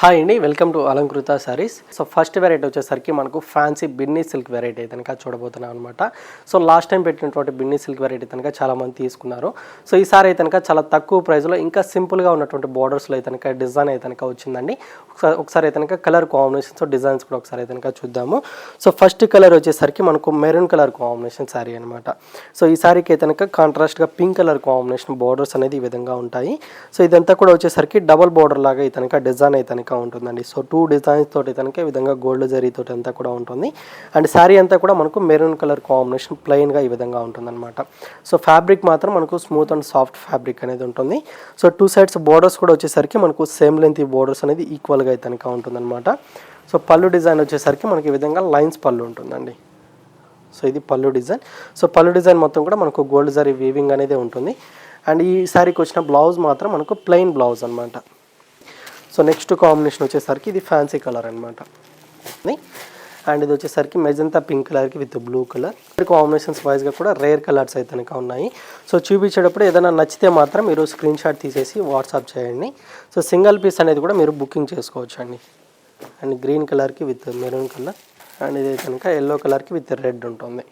Hi అండి, welcome to Alankrita Sarees. So first variety వచ్చేసరికి మనకు ఫ్యాన్సీ బిన్నీ సిల్క్ వెరైటీ అయితే కనుక చూడబోతున్నాం అనమాట. సో లాస్ట్ టైం పెట్టినటువంటి బిన్నీ సిల్క్ వెరైటీ కనుక చాలామంది తీసుకున్నారు. సో ఈసారి అయితే కనుక చాలా తక్కువ ప్రైస్లో ఇంకా సింపుల్గా ఉన్నటువంటి బోర్డర్స్లో అయితే కనుక డిజైన్ అయితే కనుక వచ్చిందండి. ఒకసారి అయితే కనుక కలర్ కాంబినేషన్స్ డీజైన్స్ కూడా ఒకసారి అయితే కనుక చూద్దాము. సో ఫస్ట్ కలర్ వచ్చేసరికి మనకు మెరూన్ కలర్ కాంబినేషన్ శారీ అనమాట. సో ఈ శారీకి అయితే కనుక కాంట్రాస్ట్గా పింక్ కలర్ కాంబినేషన్ బోర్డర్స్ అనేది ఈ విధంగా ఉంటాయి. సో ఇదంతా కూడా వచ్చేసరికి డబల్ బోర్డర్ లాగా అయితే కనుక డిజైన్ అయితే ఉంటుందండి. సో 2 డిజైన్స్ తోటి కనుక ఈ విధంగా గోల్డ్ జరీ తోటి అంతా కూడా ఉంటుంది. అండ్ శారీ అంతా కూడా మనకు మెరూన్ కలర్ కాంబినేషన్ ప్లెయిన్గా ఈ విధంగా ఉంటుందన్నమాట. సో ఫ్యాబ్రిక్ మాత్రం మనకు స్మూత్ అండ్ సాఫ్ట్ ఫ్యాబ్రిక్ అనేది ఉంటుంది. సో 2 సైడ్స్ బోర్డర్స్ కూడా వచ్చేసరికి మనకు సేమ్ లెంత్ ఈ బోర్డర్స్ అనేది ఈక్వల్గా అయితే కనుక ఉంటుందన్నమాట. సో పళ్ళు డిజైన్ వచ్చేసరికి మనకి ఈ విధంగా లైన్స్ పళ్ళు ఉంటుందండి. సో ఇది పళ్ళు డిజైన్. సో పళ్ళు డిజైన్ మొత్తం కూడా మనకు గోల్డ్ జరీ వీవింగ్ అనేది ఉంటుంది. అండ్ ఈ శారీకి వచ్చిన బ్లౌజ్ మాత్రం మనకు ప్లెయిన్ బ్లౌజ్ అనమాట. సో నెక్స్ట్ కాంబినేషన్ వచ్చేసరికి ఇది ఫ్యాన్సీ కలర్ అనమాట. అండ్ ఇది వచ్చేసరికి మెజంతా పింక్ కలర్కి విత్ బ్లూ కలర్. కాంబినేషన్స్ వైజ్గా కూడా రేర్ కలర్స్ అయితే కనుక ఉన్నాయి. సో చూపించేటప్పుడు ఏదైనా నచ్చితే మాత్రం మీరు స్క్రీన్ షాట్ తీసేసి వాట్సాప్ చేయండి. సో సింగిల్ పీస్ అనేది కూడా మీరు బుకింగ్ చేసుకోవచ్చు అండి. అండ్ గ్రీన్ కలర్కి విత్ మెరూన్ కలర్, అండ్ ఇది కనుక ఎల్లో కలర్కి విత్ రెడ్ ఉంటుంది.